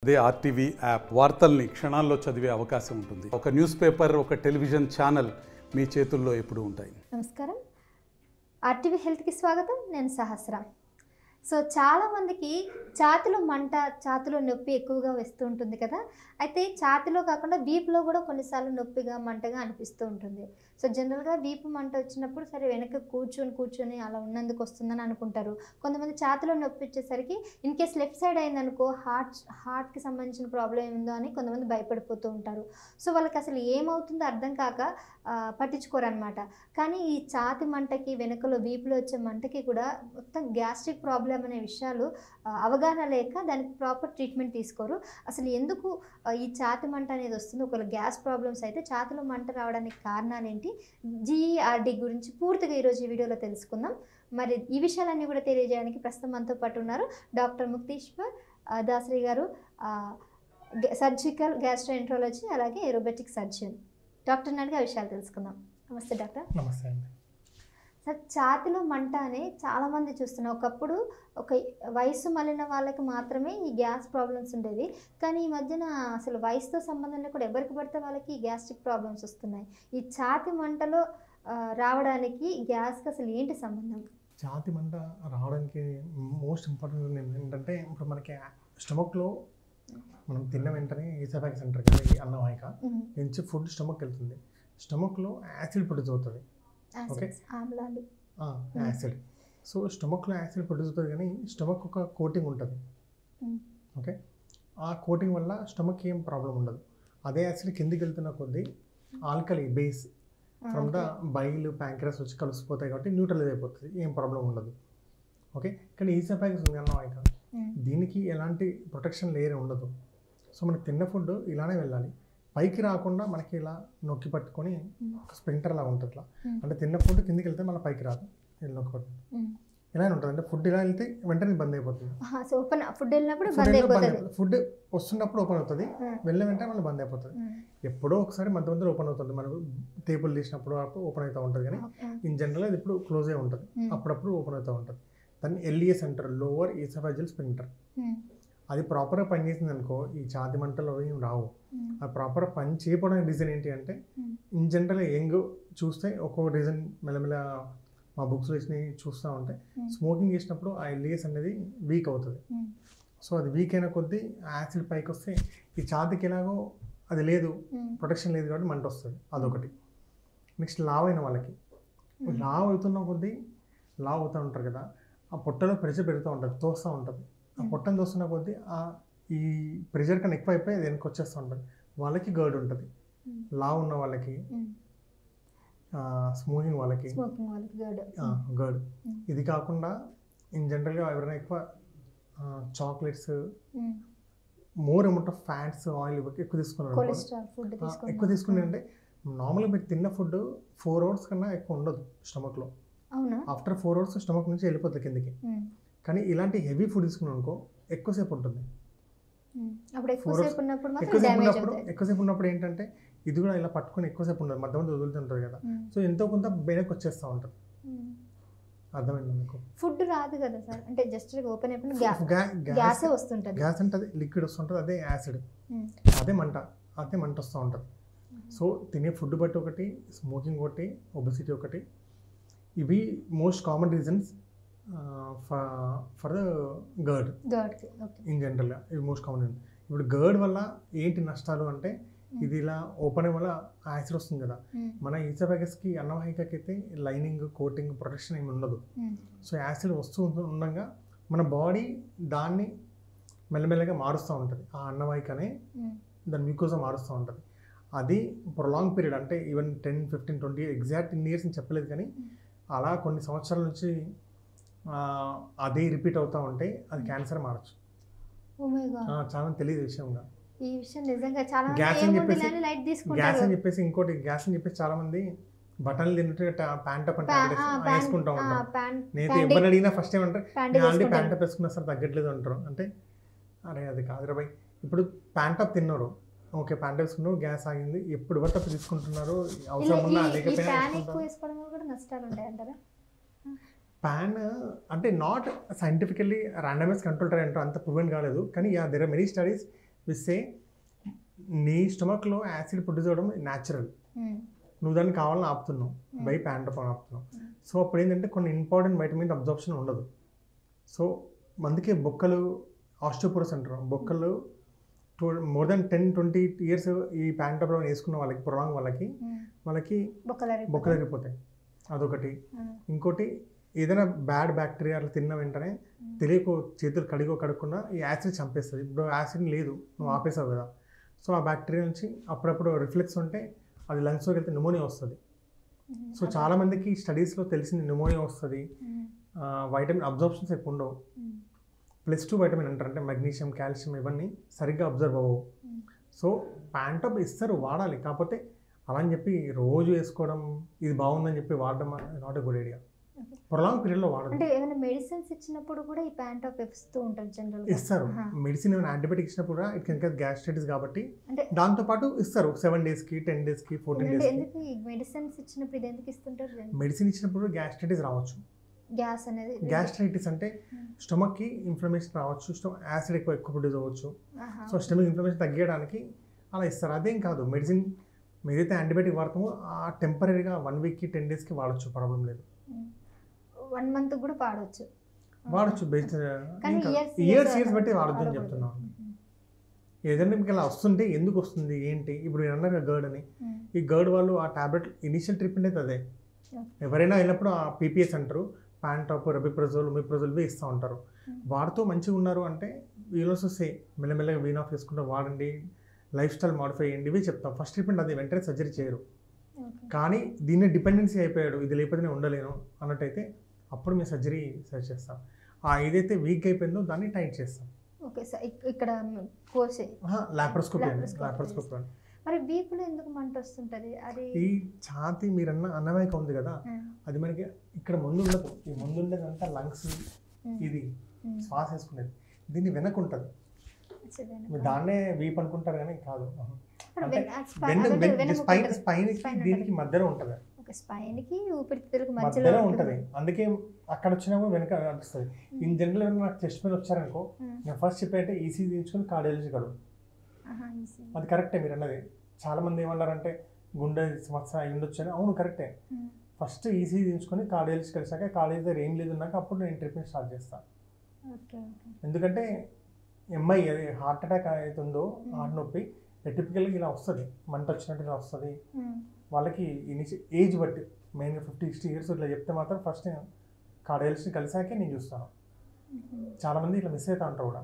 అదే RTV app వార్తల్ని క్షణాల్లో చదివే అవకాశం ఉంటుంది. ఒక న్యూస్ పేపర్, ఒక టెలివిజన్ ఛానల్ మీ చేతుల్లో ఎప్పుడూ ఉంటాయి. నమస్కారం, ఆర్టీవీ హెల్త్కి స్వాగతం. నేను సహస్ర. చాలామందికి ఛాతిలో మంట, ఛాతిలో నొప్పి ఎక్కువగా వస్తూ ఉంటుంది కదా. అయితే ఛాతిలో కాకుండా వీపులో కూడా కొన్నిసార్లు నొప్పిగా, మంటగా అనిపిస్తూ ఉంటుంది. జనరల్గా వీపు మంట వచ్చినప్పుడు సరే వెనక కూర్చొని అలా ఉన్నందుకు వస్తుందని అనుకుంటారు. కొంతమంది ఛాతిలో నొప్పి వచ్చేసరికి ఇన్ కేస్ లెఫ్ట్ సైడ్ అయిందనుకో హార్ట్కి సంబంధించిన ప్రాబ్లం ఏముందో అని కొంతమంది భయపడిపోతూ ఉంటారు. వాళ్ళకి అసలు ఏమవుతుందో అర్థం కాక పట్టించుకోరనమాట. కానీ ఈ ఛాతి మంటకి, వెనకలో వీపులో వచ్చే మంటకి కూడా మొత్తం గ్యాస్ట్రిక్ ప్రాబ్లం అనే విషయాలు అవగాహన లేక దానికి ప్రాపర్ ట్రీట్మెంట్ తీసుకోరు. అసలు ఎందుకు ఈ ఛాతి మంట అనేది వస్తుంది, ఒకవేళ గ్యాస్ ప్రాబ్లమ్స్ అయితే ఛాతిలో మంట రావడానికి కారణాలు ఏంటి, GERD గురించి పూర్తిగా ఈరోజు ఈ వీడియోలో తెలుసుకుందాం. మరి ఈ విషయాలన్నీ కూడా తెలియజేయడానికి ప్రస్తుతం మనతో పాటు ఉన్నారు డాక్టర్ ముక్తేశ్వర్ దాసరి గారు, సర్జికల్ గ్యాస్ట్రోఎంట్రాలజీ అలాగే ఏరోబెటిక్ సర్జన్. డాక్టర్ అడిగి ఆ విషయాలు తెలుసుకుందాం. నమస్తే డాక్టర్. నమస్తే అండి. ఛాతిలో మంట అని చాలామంది చూస్తున్నాం. ఒకప్పుడు ఒక వయసు మళ్ళిన వాళ్ళకి మాత్రమే ఈ గ్యాస్ ప్రాబ్లమ్స్ ఉండేవి. కానీ ఈ మధ్యన అసలు వయసుతో సంబంధం లేకుండా ఎవరికి పడితే వాళ్ళకి ఈ గ్యాస్ట్రిక్ ప్రాబ్లమ్స్ వస్తున్నాయి. ఈ ఛాతి మంటలో రావడానికి గ్యాస్కి అసలు ఏంటి సంబంధం? ఛాతి మంట రావడానికి మోస్ట్ ఇంపార్టెంట్ ఏంటంటే, ఇప్పుడు మనకి స్టమక్లో మనం తిన్న వెంటనే ఈసోఫాగస్ అంటారు కదా, ఈ అన్నవాహిక నుంచి ఫుడ్ స్టమక్ వెళ్తుంది. స్టమక్లో యాసిడ్ ప్రొడ్యూస్ అవుతుంది. Okay, acid. స్టమక్లో యాసిడ్ ప్రొడ్యూస్ అవుతుంది, కానీ స్టమక్ ఒక కోటింగ్ ఉంటుంది. ఓకే, ఆ కోటింగ్ వల్ల స్టమక్ ఏం ప్రాబ్లం ఉండదు. అదే యాసిడ్ కిందికి వెళ్తున్న కొద్దీ alkali base from the bile, pancreas వచ్చి కలిసిపోతాయి కాబట్టి న్యూట్రలైజ్ అయిపోతుంది, ఏం ప్రాబ్లం ఉండదు. ఓకే, కానీ ఈసోఫాగస్ ఉంది అన్నవాహిక, దీనికి ఎలాంటి ప్రొటెక్షన్ లేయర్ ఉండదు. మనకి తిన్న ఫుడ్ ఇలానే వెళ్ళాలి, పైకి రాకుండా మనకి ఇలా నొక్కి పట్టుకొని స్ప్రింటర్ లాగా ఉంటుంది. ఇట్లా అంటే తిన్న ఫుడ్ కిందికి వెళ్తే మళ్ళీ పైకి రాదు, ఇలా నొక్కి పట్టుకుంటుంది. ఇలా ఉంటుంది, అంటే ఫుడ్ ఇలా వెళ్తే వెంటనే బంద్ అయిపోతుంది. ఫుడ్ వస్తున్నప్పుడు ఓపెన్ అవుతుంది, వెళ్ళే వెంటనే మళ్ళీ బంద్ అయిపోతుంది. ఎప్పుడో ఒకసారి మధ్య మధ్యలో ఓపెన్ అవుతుంది, మనకు టేబుల్ తీసినప్పుడు ఓపెన్ అవుతూ ఉంటుంది. కానీ ఇన్ జనరల్ అది ఇప్పుడు క్లోజ్ అయి ఉంటుంది, అప్పుడప్పుడు ఓపెన్ అవుతూ ఉంటుంది. దాన్ని LES అంటారు, లోవర్ ఈసోఫాజియల్ స్ప్రింటర్. అది ప్రాపర్గా పనిచేసింది అనుకో, ఈ ఛాతి మంటలు ఏం రావు. అది ప్రాపర్గా పని చేయకపోవడానికి రీజన్ ఏంటి అంటే, ఇన్ జనరల్ యంగ్ చూస్తే ఒక్కో రీజన్ మెల్లమెల్ల మా బుక్స్లో ఇచ్చినవి చూస్తూ ఉంటే, స్మోకింగ్ చేసినప్పుడు ఆ LES అనేది వీక్ అవుతుంది. అది వీక్ అయిన కొద్దీ యాసిడ్ పైకి వస్తే ఈ ఛాతికి ఎలాగో అది లేదు, ప్రొటెక్షన్ లేదు కాబట్టి మంట వస్తుంది. అదొకటి. నెక్స్ట్ లావ్ అయిన వాళ్ళకి, లావ్ అవుతున్న కొద్దీ లావ్ అవుతూ ఉంటారు కదా, ఆ పొట్టలో ప్రెషర్ పెరుగుతూ ఉంటుంది, తోస్తూ ఉంటుంది. ఆ పొట్టను తోస్తున్న కొద్దీ ఈ ప్రెషర్ కన్నా ఎక్కువ అయిపోయి వెనక్కి వచ్చేస్తూ ఉంటుంది. వాళ్ళకి గర్డ్ ఉంటుంది. లావ్ ఉన్న వాళ్ళకి, స్మోకింగ్ వాళ్ళకి గర్డ్. ఇది కాకుండా ఇన్ జనరల్గా ఎవరైనా ఎక్కువ chocolates, more amount of fats, oil ఎక్కువ తీసుకున్నారంటే, నార్మల్గా మీరు తిన్న ఫుడ్ 4 hours కన్నా ఎక్కువ ఉండదు స్టమక్లో. ఆఫ్టర్ 4 hours స్టమక్ నుంచి వెళ్ళిపోతుంది కిందకి. కానీ ఇలాంటి హెవీ ఫుడ్ తీసుకున్నాం అనుకో, ఎక్కువసేపు ఉంటుంది. ఎక్కువసేపు ఉన్నప్పుడు ఏంటంటే, ఇది కూడా ఇలా పట్టుకొని ఎక్కువసేపు ఉండదు, మధ్య మధ్య వదులుతుంటుంది కదా. ఎంతో కొంత వెనక్కి వచ్చేస్తూ ఉంటుంది. అర్థమైంది మీకు? ఫుడ్ రాదు కదా సార్, అంటే జస్ట్ ఓపెన్ అయిపోయిన గ్యాస్ వస్తుంటుంది. గ్యాస్ అంటే అది లిక్విడ్ వస్తుంటుంది, అదే యాసిడ్, అదే మంట వస్తూ ఉంటుంది. తినే ఫుడ్ బట్టి ఒకటి, స్మోకింగ్ ఒకటి, ఒబెసిటీ ఒకటి, ఇవి most common reasons for the girt in జనరల్గా. ఇవి మోస్ట్ కామన్. ఇప్పుడు గర్డ్ వల్ల ఏంటి నష్టాలు అంటే, ఇది ఇలా ఓపెన్ అయ్యే వల్ల యాసిడ్ వస్తుంది కదా. మన ఈసోఫాగస్కి, అన్నవాహికకి అయితే లైనింగ్, కోటింగ్, ప్రొటెక్షన్ ఏమి ఉండదు. యాసిడ్ వస్తూ ఉండగా మన బాడీ దాన్ని మెల్లమెల్లగా మారుస్తూ ఉంటుంది. ఆ అన్నవాహికనే దాని మ్యూకోజా మారుస్తూ ఉంటుంది. అది ప్రొలాంగ్ పీరియడ్, అంటే ఈవెన్ 10, 15, 20 ఎగ్జాక్ట్ ఇన్ ఇయర్స్ అని చెప్పలేదు, కానీ అలా కొన్ని సంవత్సరాల నుంచి అదే రిపీట్ అవుతూ ఉంటే అది క్యాన్సర్ మారచ్చు. చాలా తెలియదు విషయంగా. గ్యాస్ అని చెప్పేసి ఇంకోటి, గ్యాస్ అని చెప్పేసి చాలా మంది బటన్లు తిన్నట్టు ప్యాంట్ అప్ అంటే వేసుకుంటూ ఉంటారు. నేను ఎవరిని అడిగినా ఫస్ట్ ఏమంటారు, ఆల్రెడీ ప్యాంట్ అప్ వేసుకున్నా సార్ తగ్గట్లేదు అంటారు. అంటే అరే అది కాదురా భయ్, ఇప్పుడు ప్యాంట్ అప్ తిన్నారు, ఓకే ప్యాంట్ వేసుకున్నారు, గ్యాస్ ఆగింది, ఎప్పుడు పడితే అప్పుడు తీసుకుంటున్నారు, అవసరం ఉన్నా లేకపోయినా. ప్యాన్ అంటే not scientifically randomise control trial అంటారు, అంత ప్రూవెన్ కాలేదు. కానీ దేర్ ఆర్ మెనీ స్టడీస్ విస్తే నీ స్టమక్లో యాసిడ్ ప్రొడ్యూస్ అవ్వడం న్యాచురల్, నువ్వు దాన్ని కావాలని ఆపుతున్నావు, బై ప్యాంటప్ అని ఆపుతున్నావు. సో అప్పుడు ఏంటంటే కొన్ని ఇంపార్టెంట్ వైటమిన్ అబ్జార్ప్షన్ ఉండదు. సో అందుకే బొక్కలు ఆస్టియోపోరోసిస్ అంటారు. బొక్కలు మోర్ దెన్ 10-20 years ఈ ప్యాంటప్ వేసుకున్న వాళ్ళకి ప్రొలాంగ్ వాళ్ళకి బొక్కలు ఎరిగిపోతాయి. అదొకటి. ఇంకోటి ఏదైనా బ్యాడ్ బ్యాక్టీరియా తిన్న వెంటనే తెలియక చేతులు కడుక్కుండా ఈ యాసిడ్ చంపేస్తుంది. ఇప్పుడు యాసిడ్ లేదు, నువ్వు ఆపేసావు కదా. సో ఆ బ్యాక్టీరియా నుంచి అప్పుడప్పుడు రిఫ్లెక్స్ ఉంటే అది లంగ్స్లోకి వెళ్తే న్యూమోనియా వస్తుంది. సో చాలామందికి స్టడీస్లో తెలిసింది న్యూమోనియా వస్తుంది, వైటమిన్ అబ్జార్ప్షన్స్ ఎక్కువ ఉండవు. +2 వైటమిన్ అంటారు, అంటే మెగ్నీషియం, కాల్షియం ఇవన్నీ సరిగ్గా అబ్జర్వ్ అవ్వవు. సో ప్యాంటప్ ఇస్తారు, వాడాలి. కాకపోతే అలా అని చెప్పి రోజు వేసుకోవడం ఇది బాగుందని చెప్పి వాడడం not a good idea. Prolong పీరియడ్లో వాడదు. అంటే ఏమైనా మెడిసిన్స్ ఇచ్చినప్పుడు కూడా ఈ ప్యాంటప్ ఇస్తూ ఉంటారు జనరల్గా. ఇస్తారు. మెడిసిన్ ఏమైనా యాంటీబయాటిక్ ఇచ్చినప్పుడు ఇట్ కెన్ కాజ్ గ్యాస్ట్రైటిస్ కాబట్టి దాంతోపాటు ఇస్తారు 7 daysకి, 10 daysకి, 14 daysకి. ఎందుకు ఈ మెడిసిన్స్ ఇచ్చినప్పుడు ఇది ఎందుకు ఇస్తుంటారు? మెడిసిన్ ఇచ్చినప్పుడు గ్యాస్ట్రైటిస్ రావచ్చు. గ్యాస్ అనేది గ్యాస్ట్రైటిస్ అంటే స్టమక్కి ఇన్ఫ్లమేషన్ రావచ్చు, యాసిడ్ ఎక్కువ ప్రొడ్యూస్ అవ్వచ్చు. సో స్టమక్ ఇన్ఫ్లమేషన్ తగ్గడానికి అలా ఇస్తారు. అదేం కాదు, మెడిసిన్ ఏదైతే యాంటీబయాటిక్ వాడతామో ఆ టెంపరీగా 1 weekకి 10 daysకి వాడచ్చు, ప్రాబ్లం లేదు. 1 month కూడా వాడచ్చు బెస్ట్. ఇయర్స్ బట్టి వాడద్దు అని చెప్తున్నాను. ఏదైనా మీకు ఇలా వస్తుంటే ఎందుకు వస్తుంది ఏంటి, ఇప్పుడు నేను అన్నారు గర్డ్ అని, ఈ గర్డ్ వాళ్ళు ఆ టాబ్లెట్ ఇనిషియల్ ట్రీట్మెంట్ అయితే అదే. ఎవరైనా వెళ్ళినప్పుడు ఆ పీపీఎస్ అంటారు, ప్యాంటాప్, రెబిప్రజోల్, ఒమిప్రజోల్ ఇస్తూ ఉంటారు. వాడుతూ మంచిగా ఉన్నారు అంటే వీళ్ళొస్తే సే మెల్లమెల్లగా వీన్ ఆఫ్ చేసుకుంటూ వాడండి, లైఫ్ స్టైల్ మాడిఫై చేయండి, ఇవి చెప్తాం. ఫస్ట్ ట్రీట్మెంట్ అది, వెంటనే సర్జరీ చేయరు. కానీ దీన్ని డిపెండెన్సీ అయిపోయాడు, ఇది లేకపోతే నేను ఉండలేను అన్నట్టయితే అప్పుడు మేము సర్జరీ సర్చ్ చేస్తాం. ఏదైతే వీక్ అయిపోయిందో దాన్ని టైట్ చేస్తాం. ఓకే సార్, ఇక్కడ కోసే లాప్రోస్కోపీ. మరి వీపులో ఎందుకు మంట వస్తుంటది? అది ఈ ఛాతి మీరన్న అన్నవాయిక ఉంది కదా, అది మనకి ఇక్కడ ముందు ఉండదు. ఈ ముందు ఉండేదంతా లంగ్స్, ఇది శ్వాస వేసుకునేది, దీన్ని వెనక ఉంటుంది. మీరు దాన్నే వీప్ అనుకుంటారు కానీ కాదు, స్పైన్ దీనికి మధ్యలో ఉంటుంది. స్పైన్కి ఊపిరితిత్తులకు మధ్యలో ఉంటుంది. అందుకే అక్కడ వచ్చినప్పుడు వెనక నడుస్తుంది. ఇన్ జనరల్ ఏమైనా నాకు చెస్ట్ పెయిన్ వచ్చారనుకో, నేను ఫస్ట్ చెప్పేంటే ఈసీజీ తీయించుకొని కార్డియాలజీ కడు. అది కరెక్టే మీరు అన్నది. చాలా మంది ఏమన్నారంటే గుండె సమస్య అయి ఉండొచ్చు అని. అవును కరెక్టే. ఫస్ట్ ఈసీజీ తీయించుకొని కార్డియాలజీ కలిసాక కార్డియాలజీ దగ్గర ఏం లేదు ఉన్నాక అప్పుడు నేను ట్రీట్మెంట్ స్టార్ట్ చేస్తాను. ఎందుకంటే ఎంఐ అది హార్ట్ అటాక్ అవుతుందో, హార్ట్ నొప్పి టిపికల్గా ఇలా వస్తుంది, మంట వచ్చినట్టు ఇలా వస్తుంది. వాళ్ళకి ఏజ్ బట్టి మెయిన్గా 50-60 years ఇట్లా చెప్తే మాత్రం ఫస్ట్ నేను కార్డియాలజిస్ట్ని కలిసాకే నేను చూస్తాను. చాలామంది ఇట్లా మిస్ అవుతా ఉంటారు కూడా.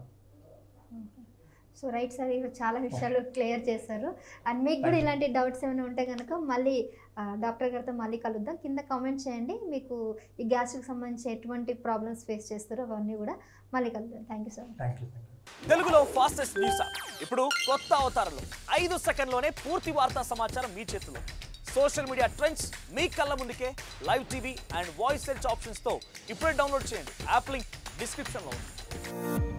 సో రైట్ సార్, చాలా విషయాలు క్లియర్ చేశారు. అండ్ మీకు కూడా ఇలాంటి డౌట్స్ ఏమైనా ఉంటే కనుక మళ్ళీ డాక్టర్ గారితో మళ్ళీ కలుద్దాం. కింద కామెంట్ చేయండి, మీకు ఈ గ్యాస్ట్రిక్ సంబంధించి ఎటువంటి ప్రాబ్లమ్స్ ఫేస్ చేస్తారో అవన్నీ కూడా మళ్ళీ కలుద్దాం. Thank you sir. తెలుగులో ఫాస్టెస్ట్ న్యూస్ ఇప్పుడు కొత్త అవతారంలో 5 సెకండ్లోనే పూర్తి వార్తా సమాచారం మీ చేతిలో. సోషల్ మీడియా ట్రెండ్స్ మీ కళ్ళ ముందుకే live TV and voice search ఆప్షన్స్తో ఇప్పుడే డౌన్లోడ్ చేయండి. యాప్ లింక్ డిస్క్రిప్షన్లో ఉంది.